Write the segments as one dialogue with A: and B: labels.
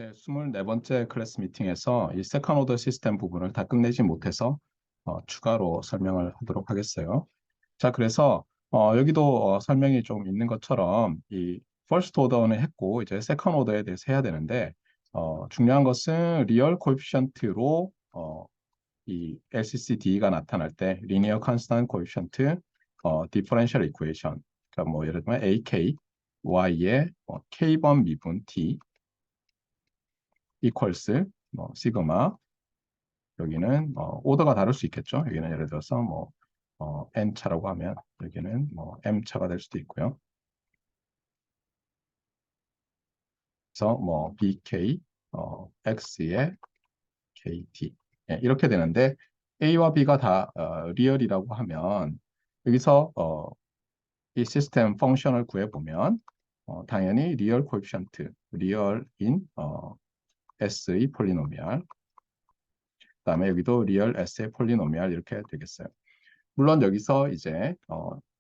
A: 제 24번째 클래스 미팅에서 이 세컨 오더 시스템 부분을 다 끝내지 못해서 추가로 설명을 하도록 하겠어요. 자, 그래서 여기도 설명이 좀 있는 것처럼 이 퍼스트 오더는 했고 이제 세컨 오더에 대해서 해야 되는데 중요한 것은 리얼 코에피션트로 이 LCCD가 나타날 때 리니어 컨스턴트 코에피션트 디퍼런셜 이퀘이션, 그러니까 뭐 예를 들면 AK Y의 K번 미분 T 이퀄스 시그마. 여기는 오더가 다를 수 있겠죠. 여기는 예를 들어서 n 차라고 하면 여기는 m 차가 될 수도 있고요. 그래서 bk x의 kt, 이렇게 되는데 a와 b가 다 리얼이라고 하면 여기서 이 시스템 펑션을 구해보면 당연히 리얼 코에피션트, 리얼인 s의 폴리노미얼, 그다음에 여기도 리얼 S의 폴리노미얼 이렇게 되겠어요. 물론 여기서 이제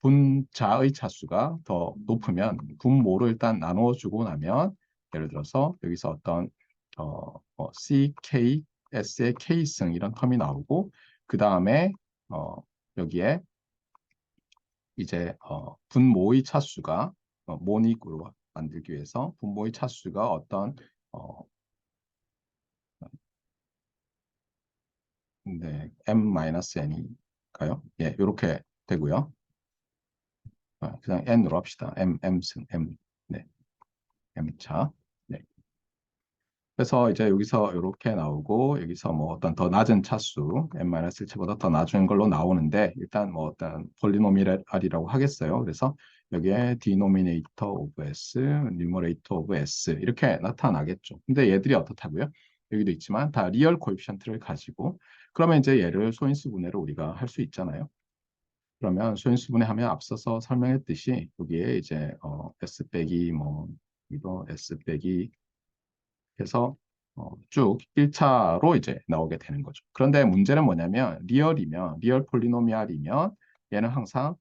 A: 분자의 차수가 더 높으면 분모를 일단 나누어주고 나면 예를 들어서 여기서 어떤 CK, S의 K승 이런 텀이 나오고 그 다음에 여기에 이제 분모의 차수가 모닉으로 만들기 위해서 분모의 차수가 어떤 네, m-n인가요? 예, 이렇게 되고요. 그냥 n으로 합시다. m승, m. 네, m차. 네. 그래서 이제 여기서 이렇게 나오고 여기서 어떤 더 낮은 차수 m-1차보다 더 낮은 걸로 나오는데 일단 어떤 폴리노미얼이라고 하겠어요. 그래서 여기에 denominator of s, numerator of s 이렇게 나타나겠죠. 근데 얘들이 어떻다고요? 여기도 있지만 다 리얼 코에피션트를 가지고 그러면 이제 얘를 소인수 분해를 우리가 할 수 있잖아요. 그러면 소인수 분해하면 앞서서 설명했듯이 여기에 이제 s 빼기 이거 s 빼기 해서 쭉 1차로 이제 나오게 되는 거죠. 그런데 문제는 뭐냐면 리얼이면 리얼 폴리노미얼이면 얘는 항상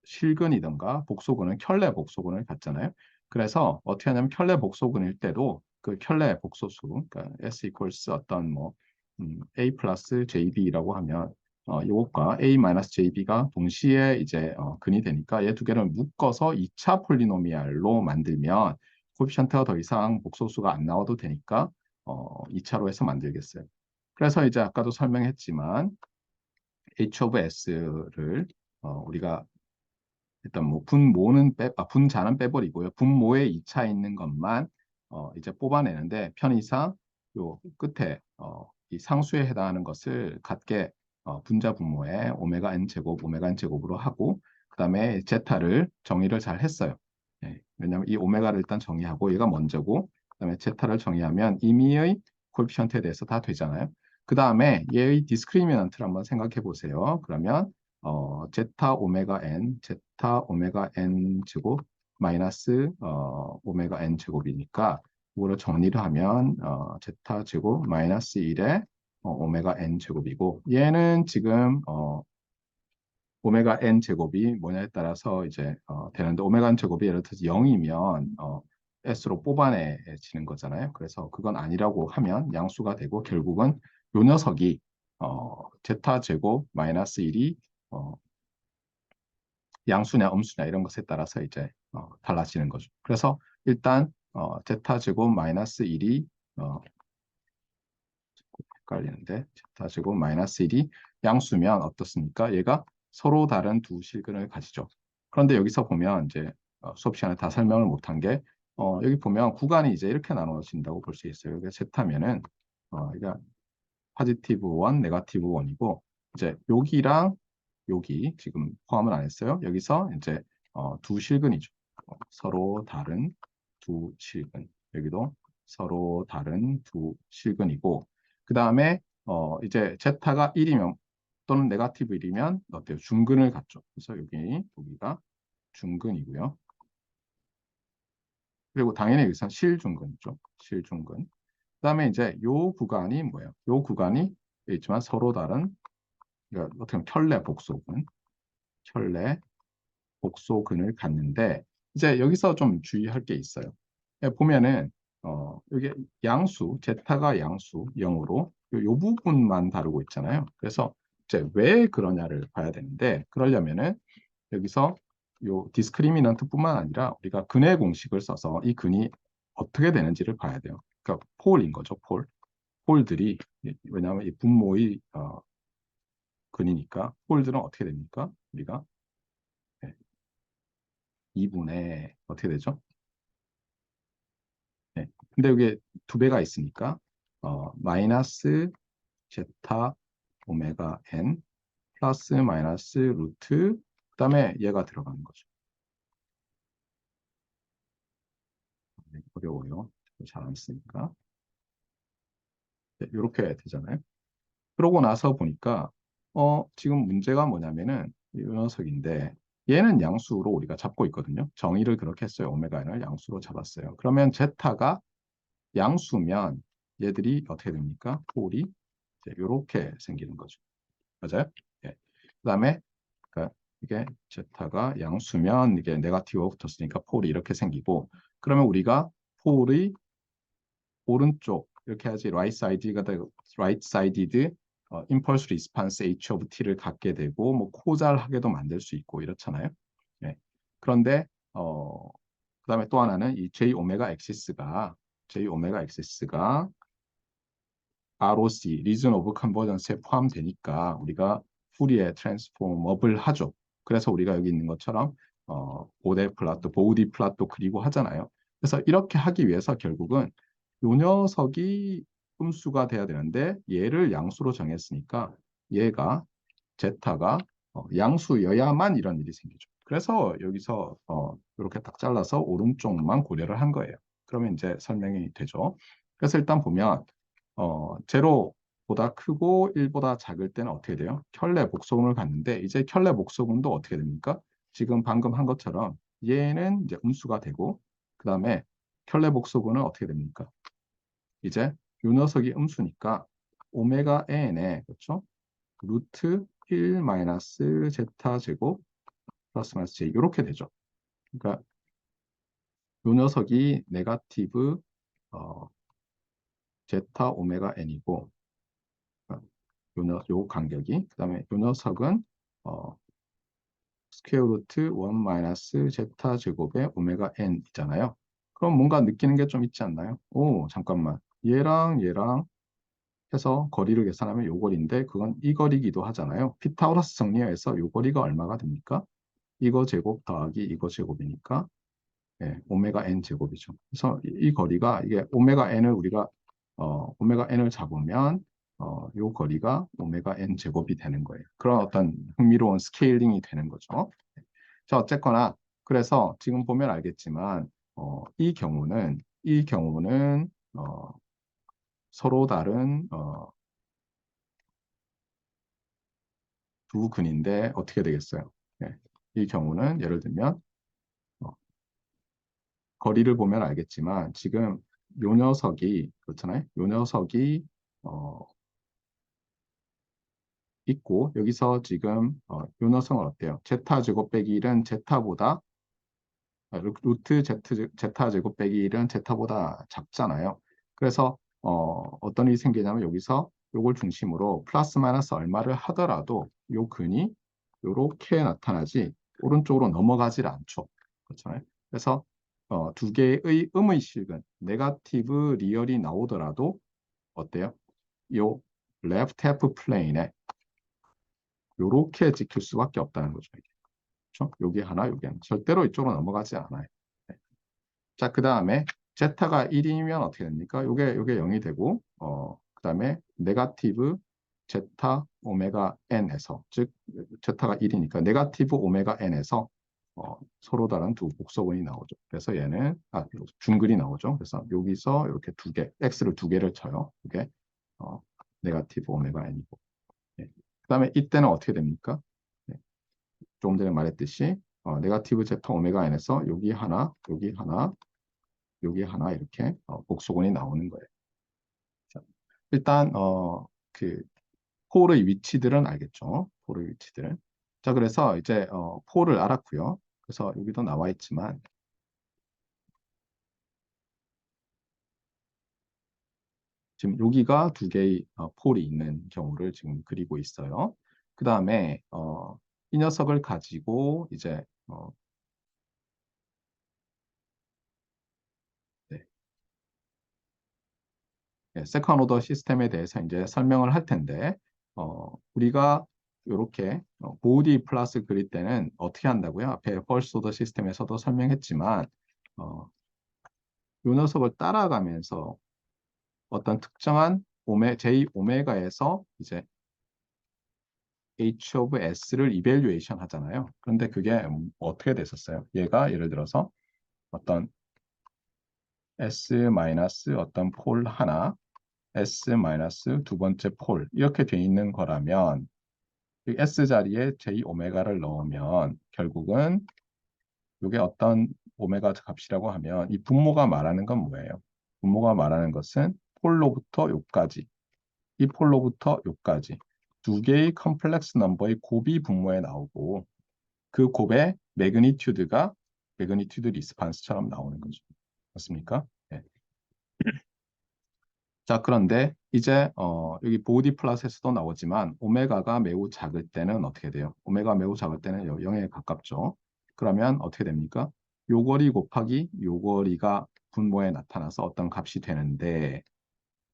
A: 실근이든가 복소근은 켤레 복소근을 갖잖아요. 그래서 어떻게 하냐면 켤레 복소근일 때도 그 켤레 복소수, 그러니까 S equals 어떤 A 플러스 JB라고 하면 이것과 A 마이너스 JB가 동시에 이제 근이 되니까 얘 두 개를 묶어서 2차 폴리노미얼로 만들면 코에피션트가 더 이상 복소수가 안 나와도 되니까 2차로 해서 만들겠어요. 그래서 이제 아까도 설명했지만 H of S를 우리가 일단 분자는 빼버리고요. 분모에 2차 있는 것만 이제 뽑아내는데 편의상 요 끝에 이 상수에 해당하는 것을 같게 분자 분모에 오메가 n 제곱, 오메가 n 제곱으로 하고 그다음에 제타를 정의를 잘 했어요. 왜냐하면 이 오메가를 일단 정의하고 얘가 먼저고 그다음에 제타를 정의하면 임의의 코에피션트에 대해서 다 되잖아요. 그 다음에 얘의 디스크리미넌트를 한번 생각해 보세요. 그러면 제타 오메가 n 제곱 마이너스 오메가 n 제곱이니까 이거를 정리를 하면 제타 제곱 마이너스 1의 오메가 n 제곱이고 얘는 지금 오메가 n 제곱이 뭐냐에 따라서 이제 되는데 오메가 n 제곱이 예를 들어서 0이면 s로 뽑아내지는 거잖아요. 그래서 그건 아니라고 하면 양수가 되고 결국은 요 녀석이 제타 제곱 마이너스 1이 양수냐 음수냐 이런 것에 따라서 이제 달라지는 거죠. 그래서 일단 제타 제곱 마이너스 1이 헷갈리는데 제타 제곱 마이너스 1이 양수면 어떻습니까? 얘가 서로 다른 두 실근을 가지죠. 그런데 여기서 보면 이제 수업 시간에 다 설명을 못한 게 여기 보면 구간이 이제 이렇게 나눠진다고 볼 수 있어요. 여기 제타면은 그러니까 포지티브 1, 네거티브 1이고 이제 여기랑 여기 지금 포함을 안 했어요. 여기서 이제 두 실근이죠. 서로 다른 두 실근. 여기도 서로 다른 두 실근이고 그 다음에 이제 제타가 1이면 또는 네거티브 1이면 어때요? 중근을 갖죠. 그래서 여기가 중근이고요. 그리고 당연히 여기서 실중근이죠. 실중근. 그다음에 이제 요 구간이 뭐예요? 요 구간이 있지만 서로 다른 그러니까 어떻게 보면 켤레 복소근, 켤레 복소근을 갖는데 이제 여기서 좀 주의할 게 있어요. 보면은 이게 양수, 제타가 양수 0으로 요 부분만 다루고 있잖아요. 그래서 이제 왜 그러냐를 봐야 되는데 그러려면은 여기서 요 디스크리미넌트뿐만 아니라 우리가 근의 공식을 써서 이 근이 어떻게 되는지를 봐야 돼요. 그러니까 폴인 거죠, 폴. 폴들이 왜냐하면 이 분모의 근이니까 폴들은 어떻게 됩니까? 우리가 네, 2분의 어떻게 되죠? 네. 근데 이게 두 배가 있으니까 마이너스 제타 오메가 n 플러스 마이너스 루트 그다음에 얘가 들어가는 거죠. 네, 어려워요. 잘 안 쓰니까. 네, 이렇게 되잖아요. 그러고 나서 보니까 지금 문제가 뭐냐면은 이 녀석인데 얘는 양수로 우리가 잡고 있거든요. 정의를 그렇게 했어요. 오메가 n을 양수로 잡았어요. 그러면 제타가 양수면 얘들이 어떻게 됩니까? 폴이 이렇게 생기는 거죠. 맞아요? 예. 그다음에 그러니까 이게 제타가 양수면 이게 네거티브가 붙었으니까 폴이 이렇게 생기고 그러면 우리가 폴의 오른쪽 이렇게 하지 right side가 되고 right sided impulse response h of t를 갖게 되고 뭐 코잘하게도 만들 수 있고 이렇잖아요. 예. 그런데 그다음에 또 하나는 이 j 오메가 엑시스가 ROC, 리전 오브 컨버전스에 포함되니까 우리가 푸리에 트랜스폼업을 하죠. 그래서 우리가 여기 있는 것처럼 보데 플라토, 보우디 플라토 그리고 하잖아요. 그래서 이렇게 하기 위해서 결국은 요 녀석이 음수가 돼야 되는데 얘를 양수로 정했으니까 얘가 제타가 양수여야만 이런 일이 생기죠. 그래서 여기서 이렇게 딱 잘라서 오른쪽만 고려를 한 거예요. 그러면 이제 설명이 되죠. 그래서 일단 보면 제로보다 크고 1보다 작을 때는 어떻게 돼요? 켤레 복소금을 갖는데 이제 켤레 복소금도 어떻게 됩니까? 지금 방금 한 것처럼 얘는 이제 음수가 되고 그 다음에 켤레 복소금은 어떻게 됩니까? 이제 요 녀석이 음수니까 오메가 n에 그렇죠? 루트 1 마이너스 제타 제곱 플러스 마이너스 j 이렇게 되죠. 그러니까 요 녀석이 네가티브 어, 제타 오메가 n이고 요 간격이 그다음에 요 녀석은 어, 스퀘어 루트 1 마이너스 제타 제곱의 오메가 n이잖아요. 그럼 뭔가 느끼는 게 좀 있지 않나요? 오, 잠깐만. 얘랑 해서 거리를 계산하면 요 거리인데 그건 이 거리기도 하잖아요. 피타고라스 정리에서 요 거리가 얼마가 됩니까? 이거 제곱 더하기 이거 제곱이니까 오메가 n 제곱이죠. 그래서 이 거리가 이게 오메가 n을 우리가 오메가 n을 잡으면 요 거리가 오메가 n 제곱이 되는 거예요. 그런 어떤 흥미로운 스케일링이 되는 거죠. 자, 어쨌거나 그래서 지금 보면 알겠지만 이 경우는 서로 다른 두 근인데 어떻게 되겠어요? 이 경우는 예를 들면 어, 거리를 보면 알겠지만 지금 요 녀석이 그렇잖아요. 요 녀석이 어, 있고 여기서 지금 요 녀석은 어때요? 제타 제곱 빼기 1은 제타보다 루트 제타 제곱 빼기 1은 제타보다 작잖아요. 그래서 어떤 일이 생기냐면 여기서 요걸 중심으로 플러스 마이너스 얼마를 하더라도 요 근이 요렇게 나타나지 오른쪽으로 넘어가질 않죠. 그렇잖아요. 그래서 두 개의 음의 실근, 네가티브 리얼이 나오더라도 어때요? 요 레프트 해프 플레인에 요렇게 찍힐 수밖에 없다는 거죠. 이게. 그렇죠? 여기 하나, 여기 하나. 절대로 이쪽으로 넘어가지 않아요. 네. 자, 그 다음에 제타가 1이면 어떻게 됩니까? 요게 0이 되고, 그 다음에 네가티브 제타 오메가 n에서, 즉, 제타가 1이니까 네가티브 오메가 n에서 서로 다른 두 복소근이 나오죠. 그래서 얘는, 중근이 나오죠. 그래서 여기서 이렇게 두 개, x를 두 개를 쳐요. 이게, 네가티브 오메가 n이고. 예. 그 다음에 이때는 어떻게 됩니까? 네. 조금 전에 말했듯이, 네가티브 제타 오메가 n에서 여기 하나, 여기 하나, 여기 하나 이렇게 복소근이 나오는 거예요. 자, 일단 그 폴의 위치들은 알겠죠? 폴의 위치들은. 자, 그래서 이제 폴을 알았고요. 그래서 여기도 나와 있지만 지금 여기가 두 개의 폴이 있는 경우를 지금 그리고 있어요. 그 다음에 이 녀석을 가지고 이제 네, 세컨 오더 시스템에 대해서 이제 설명을 할 텐데 우리가 이렇게 보디 플러스 그릴 때는 어떻게 한다고요? 앞에 퍼스트 오더 시스템에서도 설명했지만 이 녀석을 따라가면서 어떤 특정한 J 오메가에서 이제 H of S를 이벨리에이션 하잖아요. 그런데 그게 어떻게 됐었어요? 얘가 예를 들어서 어떤 S 마이너스 어떤 폴 하나, S 마이너스 두 번째 폴 이렇게 돼 있는 거라면 이 S 자리에 J 오메가를 넣으면 결국은 이게 어떤 오메가 값이라고 하면 이 분모가 말하는 건 뭐예요? 분모가 말하는 것은 폴로부터 요까지 이 폴로부터 요까지 두 개의 컴플렉스 넘버의 곱이 분모에 나오고 그 곱의 매그니튜드 리스판스처럼 나오는 거죠. 맞습니까? 네. 자, 그런데 이제 여기 보디 플러스에서도 나오지만 오메가가 매우 작을 때는 어떻게 돼요? 오메가 매우 작을 때는 0에 가깝죠. 그러면 어떻게 됩니까? 요거리 곱하기 요거리가 분모에 나타나서 어떤 값이 되는데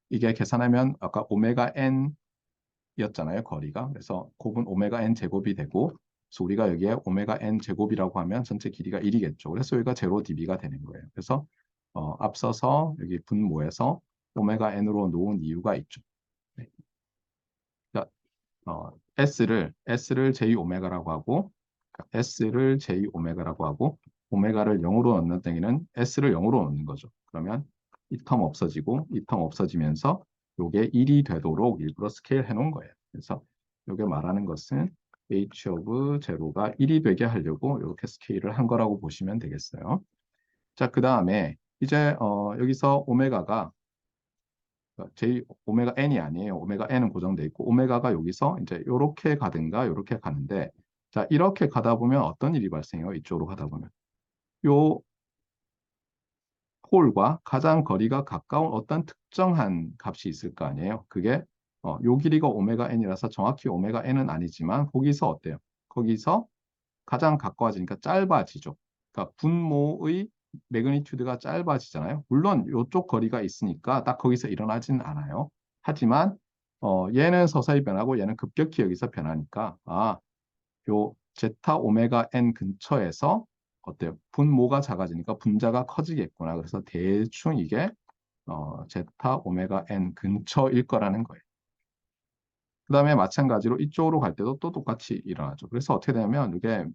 A: 이게 계산하면 아까 오메가 n이었잖아요, 거리가. 그래서 곱은 오메가 n 제곱이 되고 그래서 우리가 여기에 오메가 n 제곱이라고 하면 전체 길이가 1이겠죠. 그래서 여기가 제로 dB가 되는 거예요. 그래서 앞서서 여기 분모에서 오메가 n으로 놓은 이유가 있죠. 네. 그러니까, S를 J 오메가라고 하고 S를 J 오메가라고 하고 오메가를 0으로 넣는 땡이는 S를 0으로 넣는 거죠. 그러면 이 텀 없어지고 이 텀 없어지면서 요게 1이 되도록 일부러 스케일 해놓은 거예요. 그래서 요게 말하는 것은 H of 제로가 1이 되게 하려고 이렇게 스케일을 한 거라고 보시면 되겠어요. 자, 그 다음에 이제 여기서 오메가가 J 오메가 n이 아니에요. 오메가 n은 고정돼 있고 오메가가 여기서 이제 이렇게 가든가 이렇게 가는데 자 이렇게 가다 보면 어떤 일이 발생해요? 이쪽으로 가다 보면 요 폴과 가장 거리가 가까운 어떤 특정한 값이 있을 거 아니에요. 그게 요 길이가 오메가 n이라서 정확히 오메가 n은 아니지만 거기서 어때요? 거기서 가장 가까워지니까 짧아지죠. 그러니까 분모의 매그니튜드가 짧아지잖아요. 물론 이쪽 거리가 있으니까 딱 거기서 일어나지는 않아요. 하지만 얘는 서서히 변하고 얘는 급격히 여기서 변하니까 요 제타 오메가 n 근처에서 어때요? 분모가 작아지니까 분자가 커지겠구나. 그래서 대충 이게 제타 오메가 n 근처일 거라는 거예요. 그 다음에 마찬가지로 이쪽으로 갈 때도 또 똑같이 일어나죠. 그래서 어떻게 되냐면 이게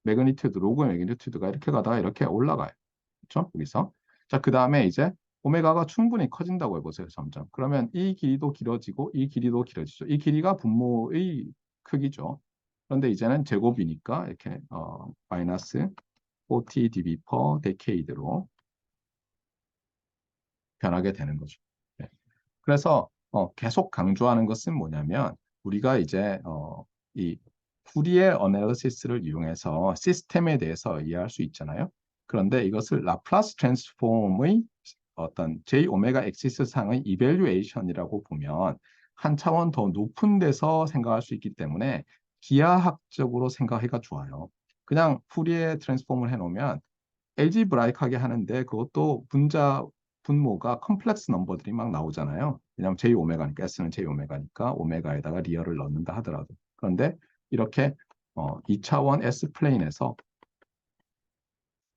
A: 로그 매그니튜드가 이렇게 가다가 이렇게 올라가요. 그렇죠? 여기서. 자, 그 다음에 이제 오메가가 충분히 커진다고 해보세요, 점점. 그러면 이 길이도 길어지고 이 길이도 길어지죠. 이 길이가 분모의 크기죠. 그런데 이제는 제곱이니까 이렇게 마이너스 40 dB per decade로 변하게 되는 거죠. 네. 그래서 계속 강조하는 것은 뭐냐면 우리가 이제 이 푸리에 어널리시스를 이용해서 시스템에 대해서 이해할 수 있잖아요. 그런데 이것을 라플라스 트랜스폼의 어떤 J 오메가 엑시스 상의 이벨리에이션이라고 보면 한 차원 더 높은 데서 생각할 수 있기 때문에 기하학적으로 생각하기가 좋아요. 그냥 푸리에 트랜스폼을 해놓으면 엘지브라이크하게 하는데 그것도 분모가 컴플렉스 넘버들이 막 나오잖아요. 왜냐하면 J 오메가니까 S는 J 오메가니까 오메가에다가 리얼을 넣는다 하더라도. 그런데 이렇게 2차원 S 플레인에서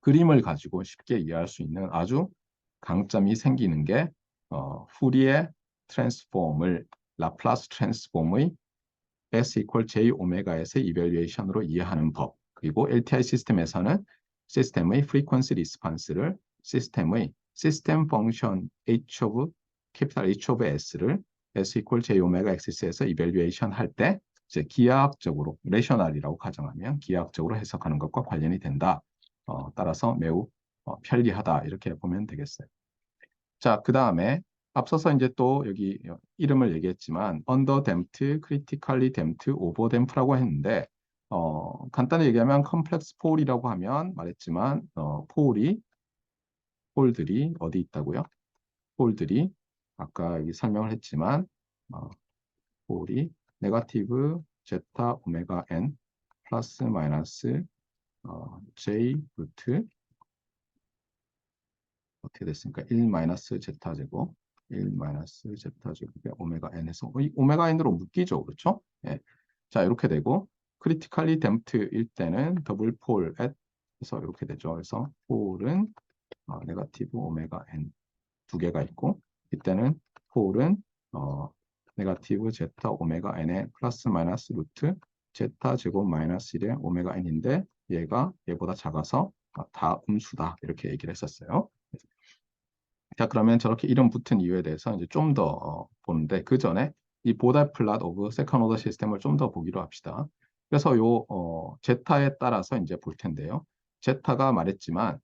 A: 그림을 가지고 쉽게 이해할 수 있는 아주 강점이 생기는 게 후리에 트랜스폼을 라플라스 트랜스폼의 S equal J 오메가에서의 이벨리에이션으로 이해하는 법. 그리고 LTI 시스템에서는 시스템의 프리퀀시 리스판스를 시스템의 시스템 펑션 H of 캐피탈 H of S를 S equal J 오메가 엑시스에서 이벨리에이션 할 때 이제 기하학적으로 레셔널이라고 가정하면 기하학적으로 해석하는 것과 관련이 된다. 따라서 매우 편리하다 이렇게 보면 되겠어요. 자, 그 다음에 앞서서 이제 또 여기 이름을 얘기했지만 언더댐프트, 크리티컬리 댐프트, 오버댐프라고 했는데 간단히 얘기하면 컴플렉스 폴이라고 하면 말했지만 폴들이 어디 있다고요? 폴들이 아까 여기 설명을 했지만 폴이 네거티브 제타 오메가 n 플러스 마이너스 j 루트 어떻게 됐습니까? 1 마이너스 제타 제곱 1 마이너스 제타 제곱에 오메가 n에서 이 오메가 n으로 묶이죠. 그렇죠? 예. 자, 이렇게 되고 크리티컬리 댐프트일 때는 더블 폴 에서 이렇게 되죠. 그래서 폴은 네거티브 오메가 n 두 개가 있고 이때는 폴은 네거티브 제타 오메가 n의 플러스 마이너스 루트 제타 제곱 마이너스 1의 오메가 n인데 얘가 얘보다 작아서 다 음수다 이렇게 얘기를 했었어요. 자, 그러면 저렇게 이름 붙은 이유에 대해서 이제 좀 더 보는데 그 전에 이 보달 플랫 오브 세컨 오더 시스템을 좀 더 보기로 합시다. 그래서 요 제타에 따라서 이제 볼 텐데요. 제타가 말했지만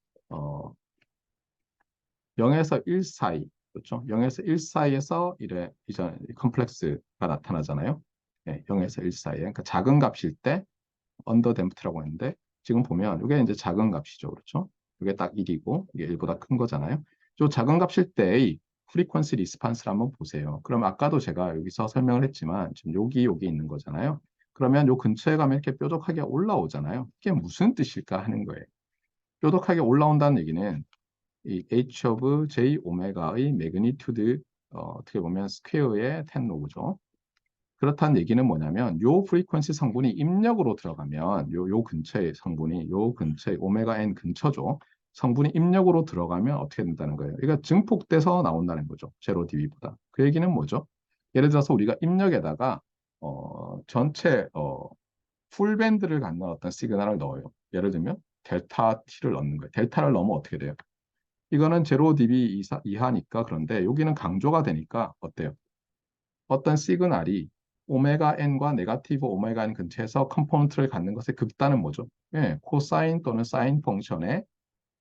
A: 0에서 1 사이, 그렇죠? 0에서 1 사이에서 이래 이전 컴플렉스가 나타나잖아요. 네, 0에서 1 사이에. 그러니까 작은 값일 때 언더 댐프트라고 했는데 지금 보면 이게 이제 작은 값이죠. 그렇죠? 이게 딱 1이고 이게 1보다 큰 거잖아요. 저 작은 값일 때의 프리퀀시 리스판스를 한번 보세요. 그럼 아까도 제가 여기서 설명을 했지만 지금 여기 있는 거잖아요. 그러면 요 근처에 가면 이렇게 뾰족하게 올라오잖아요. 이게 무슨 뜻일까 하는 거예요. 뾰족하게 올라온다는 얘기는 이 h of j 오메가의 매그니튜드 어떻게 보면 스퀘어의 10 로그죠. 그렇다는 얘기는 뭐냐면 요 프리퀀시 성분이 입력으로 들어가면 요 근처의 성분이 요 근처의 오메가 n 근처죠. 성분이 입력으로 들어가면 어떻게 된다는 거예요? 이거 증폭돼서 나온다는 거죠. 제로 dB보다. 그 얘기는 뭐죠? 예를 들어서 우리가 입력에다가 전체 풀밴드를 갖는 어떤 시그널을 넣어요. 예를 들면 델타 t를 넣는 거예요. 델타를 넣으면 어떻게 돼요? 이거는 제로 dB 이하니까 그런데 여기는 강조가 되니까 어때요? 어떤 시그널이 오메가 n과 네가티브 오메가 n 근처에서 컴포넌트를 갖는 것의 극단은 뭐죠? 예, 코사인 또는 사인 펑션의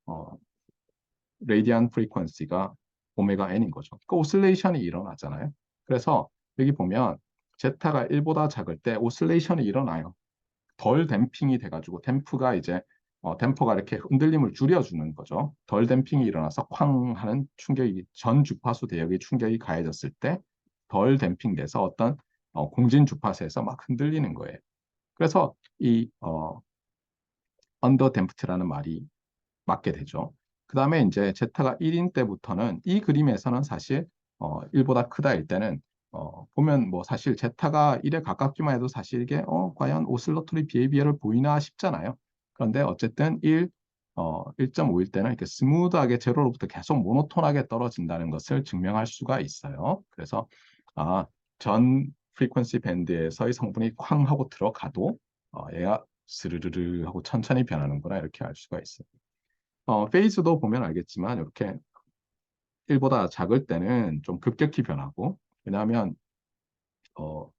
A: 어, 레디안 프리퀀시가 오메가 n인 거죠. 그 오실레이션이 일어나잖아요. 그래서 여기 보면 제타가 1보다 작을 때 오실레이션이 일어나요. 덜 댐핑이 돼가지고 댐프가 이제 댐퍼가 이렇게 흔들림을 줄여주는 거죠. 덜 댐핑이 일어나서 쾅 하는 충격이 전 주파수 대역의 충격이 가해졌을 때 덜 댐핑돼서 어떤 공진 주파수에서 막 흔들리는 거예요. 그래서 이 언더 댐프트라는 말이 맞게 되죠. 그 다음에 이제 제타가 1인 때부터는 이 그림에서는 사실 1보다 크다일 때는 보면 뭐 사실 제타가 1에 가깝기만 해도 사실 이게 과연 오슬러토리 비헤비어를 보이나 싶잖아요. 그런데 어쨌든 1.5일 때는 이렇게 스무드하게 제로로부터 계속 모노톤하게 떨어진다는 것을 증명할 수가 있어요. 그래서 전 프리퀀시 밴드에서의 성분이 쾅 하고 들어가도 얘가 스르르르 하고 천천히 변하는구나 이렇게 알 수가 있어요. 페이스도 보면 알겠지만 이렇게 1보다 작을 때는 좀 급격히 변하고 왜냐하면 어,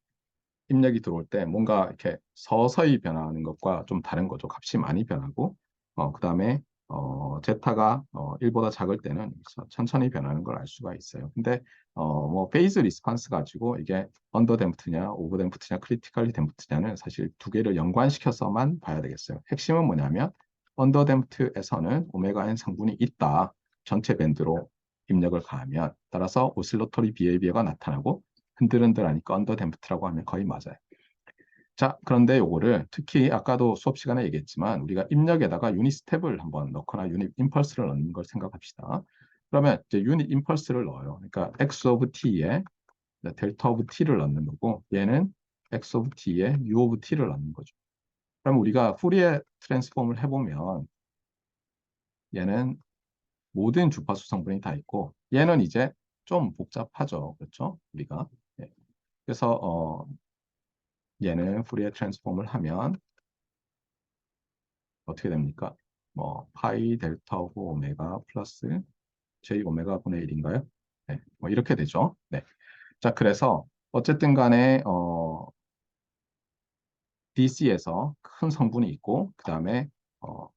A: 입력이 들어올 때 뭔가 이렇게 서서히 변하는 것과 좀 다른 거죠. 값이 많이 변하고 그다음에 제타가 1보다 작을 때는 천천히 변하는 걸 알 수가 있어요. 근데 뭐 페이즈 리스판스 가지고 이게 언더 댐프트냐, 오버 댐프트냐, 크리티컬리 댐프트냐는 사실 두 개를 연관시켜서만 봐야 되겠어요. 핵심은 뭐냐면 언더 댐프트에서는 오메가 n 성분이 있다. 전체 밴드로 입력을 가하면 따라서 오실러토리 비헤이비어가 나타나고 흔들흔들하니까 언더 댐프트라고 하면 거의 맞아요. 자, 그런데 요거를 특히 아까도 수업 시간에 얘기했지만 우리가 입력에다가 유닛 스텝을 한번 넣거나 유닛 임펄스를 넣는 걸 생각합시다. 그러면 이제 유닛 임펄스를 넣어요. 그러니까 x of t에 델타 of t를 넣는 거고 얘는 x of t에 u of t를 넣는 거죠. 그럼 우리가 후리에 트랜스폼을 해보면 얘는 모든 주파수 성분이 다 있고 얘는 이제 좀 복잡하죠. 그렇죠? 우리가. 예. 그래서 얘는 후리에 트랜스폼을 하면 어떻게 됩니까? 뭐 파이 델타 오브 오메가 플러스 j 오메가 분의 1인가요? 네, 뭐 이렇게 되죠. 네. 자, 그래서 어쨌든 간에 DC에서 큰 성분이 있고 그다음에 어,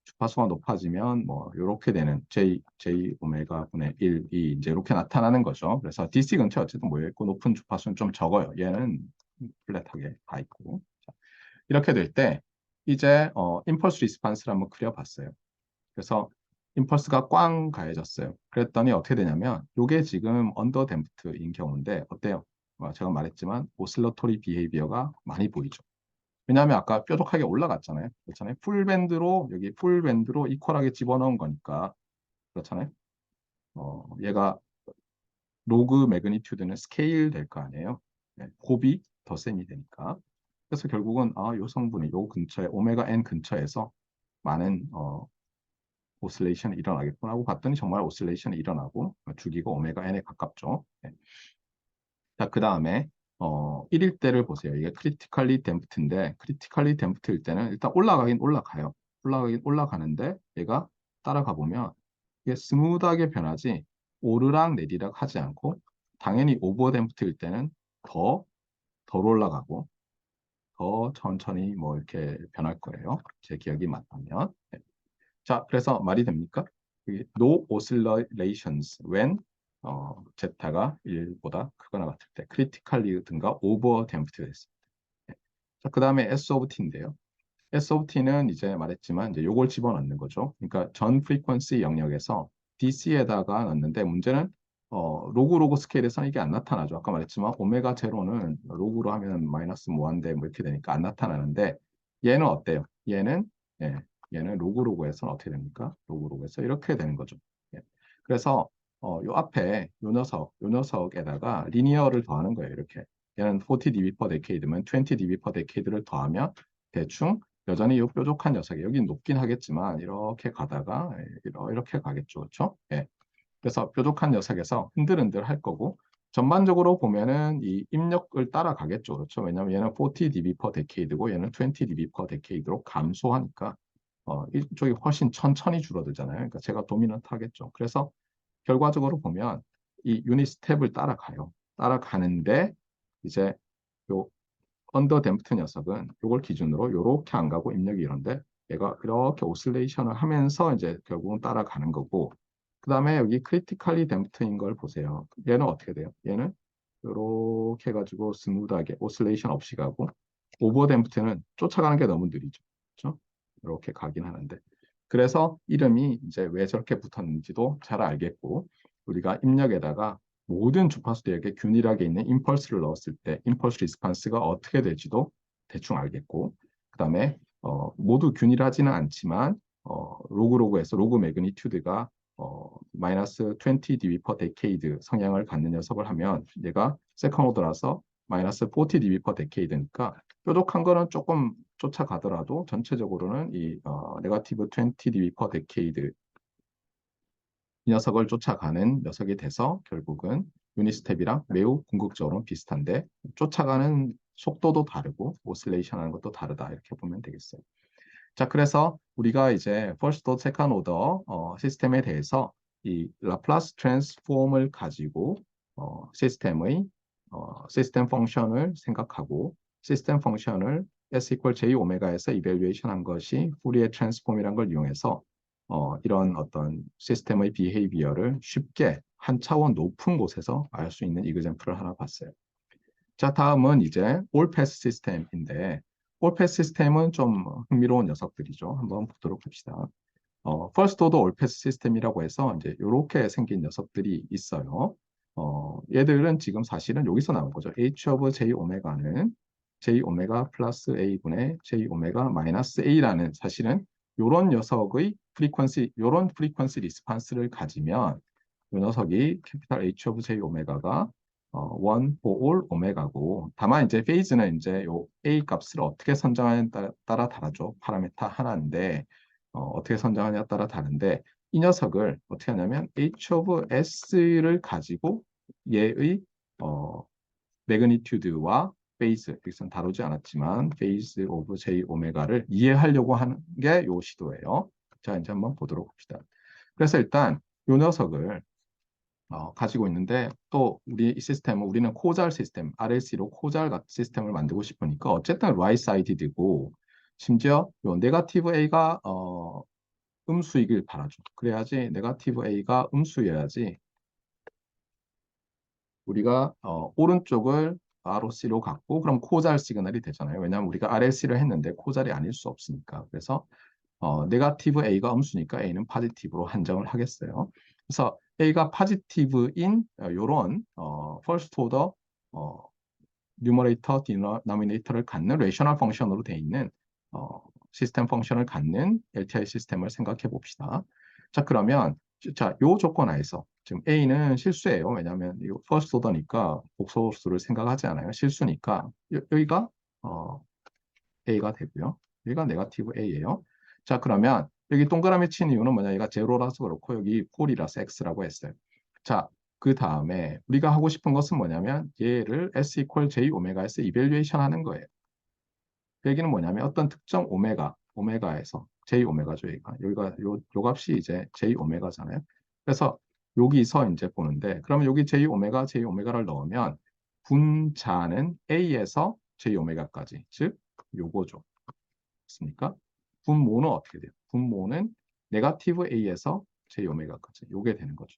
A: 주파수가 높아지면 뭐 이렇게 되는 j 오메가 분의 1이 이제 이렇게 나타나는 거죠. 그래서 DC 근처에 어쨌든 모여 있고 높은 주파수는 좀 적어요. 얘는 플랫하게 다 있고. 자, 이렇게 될 때 이제 임펄스 리스판스를 한번 그려봤어요. 그래서 임펄스가 꽝 가해졌어요. 그랬더니 어떻게 되냐면 이게 지금 언더 댐프트인 경우인데 어때요? 제가 말했지만 오실러토리 비헤이비어가 많이 보이죠. 왜냐하면 아까 뾰족하게 올라갔잖아요. 그렇잖아요. 풀밴드로 여기 풀밴드로 이퀄하게 집어넣은 거니까 그렇잖아요. 얘가 로그 매그니튜드는 스케일 될 거 아니에요. 네, 곱이 더 셈이 되니까. 그래서 결국은 요 성분이 요 근처에 오메가 N 근처에서 많은 오실레이션이 일어나겠구나 하고 봤더니 정말 오실레이션이 일어나고 주기가 오메가 N에 가깝죠. 네. 자, 그 다음에 1일 때를 보세요. 이게 크리티컬리 댐프트인데 크리티컬리 댐프트일 때는 일단 올라가긴 올라가요. 올라가긴 올라가는데 얘가 따라가 보면 이게 스무드하게 변하지 오르락 내리락 하지 않고 당연히 오버 댐프트일 때는 더 덜 올라가고 더 천천히 뭐 이렇게 변할 거예요. 제 기억이 맞다면. 네. 자, 그래서 말이 됩니까? No oscillations when 제타가 1보다 크거나 같을 때 critically든가 over damped 됐습니다. 네. 자, 그 다음에 S of t인데요. S of t는 이제 말했지만 이제 요걸 집어넣는 거죠. 그러니까 전 프리퀀시 영역에서 DC에다가 넣는데 문제는 로그 스케일에서는 이게 안 나타나죠. 아까 말했지만 오메가 제로는 로그로 하면 마이너스 무한대 뭐 이렇게 되니까 안 나타나는데 얘는 어때요? 예, 얘는 로그에서는 어떻게 됩니까? 로그에서 이렇게 되는 거죠. 예. 그래서 요 앞에 요 녀석에다가 리니어를 더하는 거예요. 이렇게 얘는 40 dB per decade면 20 dB per decade를 더하면 대충 여전히 이 뾰족한 녀석이 여기 높긴 하겠지만 이렇게 가다가 이렇게 가겠죠. 그렇죠? 예. 그래서 뾰족한 녀석에서 흔들흔들 할 거고 전반적으로 보면은 이 입력을 따라가겠죠. 그렇죠? 왜냐하면 얘는 40 dB per decade고 얘는 20 dB per decade로 감소하니까 이쪽이 훨씬 천천히 줄어들잖아요. 그러니까 제가 도미넌트 하겠죠. 그래서 결과적으로 보면 이 유닛 스텝을 따라가요. 따라가는데 이제 요 언더 댐프트 녀석은 이걸 기준으로 이렇게 안 가고 입력이 이런데 얘가 이렇게 오실레이션을 하면서 이제 결국은 따라가는 거고 그 다음에 여기 크리티컬리 댐프트인 걸 보세요. 얘는 어떻게 돼요? 얘는 이렇게 해가지고 스무드하게 오실레이션 없이 가고 오버 댐프트는 쫓아가는 게 너무 느리죠. 그렇죠? 이렇게 가긴 하는데 그래서 이름이 이제 왜 저렇게 붙었는지도 잘 알겠고 우리가 입력에다가 모든 주파수들에게 균일하게 있는 임펄스를 넣었을 때 임펄스 리스판스가 어떻게 될지도 대충 알겠고 그 다음에 모두 균일하지는 않지만 로그에서 로그 매그니튜드가 마이너스 20 dB per decade 성향을 갖는 녀석을 하면 얘가 세컨 오더라서 마이너스 40 dB per decade니까 뾰족한 거는 조금 쫓아가더라도 전체적으로는 이 네거티브 20 dB per decade 이 녀석을 쫓아가는 녀석이 돼서 결국은 유니스텝이랑 매우 궁극적으로 비슷한데 쫓아가는 속도도 다르고 오실레이션 하는 것도 다르다 이렇게 보면 되겠어요. 자, 그래서 우리가 이제 first order, second order 시스템에 대해서 이 라플라스 트랜스폼을 가지고 시스템 펑션을 생각하고 시스템 펑션을 S equal J 오메가에서 이벨리에이션 한 것이 후리에 트랜스폼이라는 걸 이용해서 이런 어떤 시스템의 비헤이비어를 쉽게 한 차원 높은 곳에서 알 수 있는 이그젬플을 하나 봤어요. 자, 다음은 이제 올패스 시스템인데 올패스 시스템은 좀 흥미로운 녀석들이죠. 한번 보도록 합시다. 퍼스트 오더 올패스 시스템이라고 해서 이제 이렇게 생긴 녀석들이 있어요. 얘들은 지금 사실은 여기서 나온 거죠. H of J 오메가는 J 오메가 플러스 A분의 J 오메가 마이너스 A라는 사실은 이런 녀석의 프리퀀시, 이런 프리퀀시 리스판스를 가지면 이 녀석이 캐피탈 H of J 오메가가 1 for all 오메가고 다만 이제 페이즈는 이제 요 A 값을 어떻게 선정하냐에 따라 다르죠. 파라미터 하나인데 어떻게 선정하냐에 따라 다른데 이 녀석을 어떻게 하냐면 H of S를 가지고 얘의 매그니튜드와 페이즈, 여기서는 다루지 않았지만 페이즈 오브 J 오메가를 이해하려고 하는 게 요 시도예요. 자, 이제 한번 보도록 합시다. 그래서 일단 요 녀석을 가지고 있는데 또 우리 이 시스템은 우리는 코잘 시스템, RLC로 코잘 시스템을 만들고 싶으니까 어쨌든 right sided이고 심지어 요 네거티브 A가 음수이길 바라죠. 그래야지 네거티브 A가 음수여야지 우리가 오른쪽을 ROC로 갖고 그럼 코잘 시그널이 되잖아요. 왜냐하면 우리가 RLC를 했는데 코잘이 아닐 수 없으니까. 그래서 네거티브 A가 음수니까 A는 포지티브로 한정을 하겠어요. 그래서 A가 포지티브인 이런 퍼스트 오더 뉴머레이터, 디노미네이터를 갖는 레이셔널 펑션으로 되어 있는 어, 시스템 펑션을 갖는 LTI 시스템을 생각해 봅시다. 자, 그러면 자, 요 조건 하에서 지금 A는 실수예요. 왜냐하면 이거 퍼스트 오더니까 복소수를 생각하지 않아요. 실수니까 여기가 A가 되고요. 여기가 네거티브 A예요. 자, 그러면 여기 동그라미 친 이유는 뭐냐? 얘가 제로라서 그렇고 여기 폴이라서 X라고 했어요. 자, 그 다음에 우리가 하고 싶은 것은 뭐냐면 얘를 S equal J 오메가에서 이밸류에이션 하는 거예요. 그 얘기는 뭐냐면 어떤 특정 오메가에서 J 오메가죠. 여기가 요 값이 이제 J 오메가잖아요. 그래서 여기서 이제 보는데 그러면 여기 J 오메가를 넣으면 분자는 A에서 J 오메가까지 즉 요거죠. 맞습니까? 분모는 어떻게 돼요? 분모는 네거티브 A에서 J 오메가까지 요게 되는 거죠.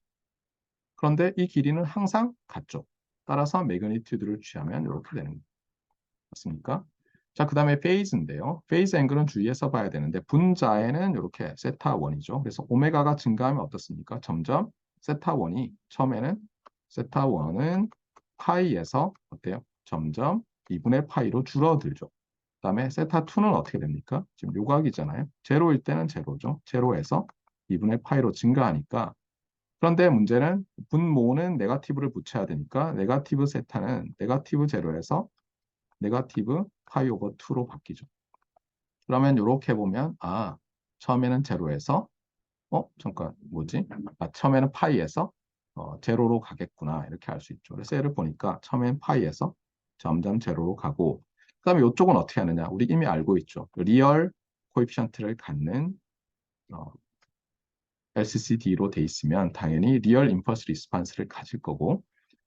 A: 그런데 이 길이는 항상 같죠. 따라서 매그니튜드를 취하면 이렇게 되는 거예요. 맞습니까? 자, 그 다음에 페이즈인데요. 페이즈 앵글은 주의해서 봐야 되는데 분자에는 이렇게 세타 1이죠. 그래서 오메가가 증가하면 어떻습니까? 점점 세타 1이 처음에는 세타 1은 파이에서 어때요? 점점 2분의 파이로 줄어들죠. 그다음에 세타 2는 어떻게 됩니까? 지금 요각이잖아요. 제로일 때는 제로죠. 제로에서 2분의 파이로 증가하니까 그런데 문제는 분모는 네거티브를 붙여야 되니까 네거티브 세타는 네거티브 제로에서 네거티브 파이 오버 2로 바뀌죠. 그러면 이렇게 보면 처음에는 제로에서 잠깐 뭐지? 처음에는 파이에서 제로로 가겠구나 이렇게 알 수 있죠. 그래서 얘를 보니까 처음엔 파이에서 점점 제로로 가고 그다음에 이쪽은 어떻게 하느냐? 우리 이미 알고 있죠. 리얼 코에피션트를 갖는 어, LCCD로 돼 있으면 당연히 리얼 임펄스 리스판스를 가질 거고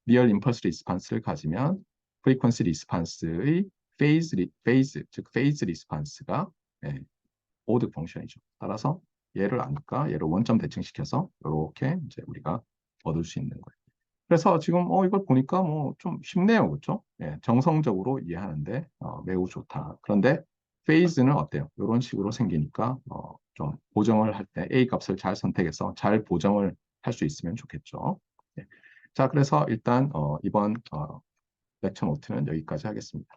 A: 리얼 임펄스 리스판스를 가지면 프리퀀시 리스판스의 즉 페이즈 리스판스가 오드 펑션이죠. 따라서 얘를 아니까 얘를 원점 대칭시켜서 이렇게 이제 우리가 얻을 수 있는 거예요. 그래서 지금 이걸 보니까 뭐 좀 쉽네요, 그렇죠? 예, 정성적으로 이해하는데 매우 좋다. 그런데 페이즈는 어때요? 이런 식으로 생기니까 좀 보정을 할 때 A 값을 잘 선택해서 잘 보정을 할 수 있으면 좋겠죠. 예. 자, 그래서 일단 이번 렉처 노트는 여기까지 하겠습니다.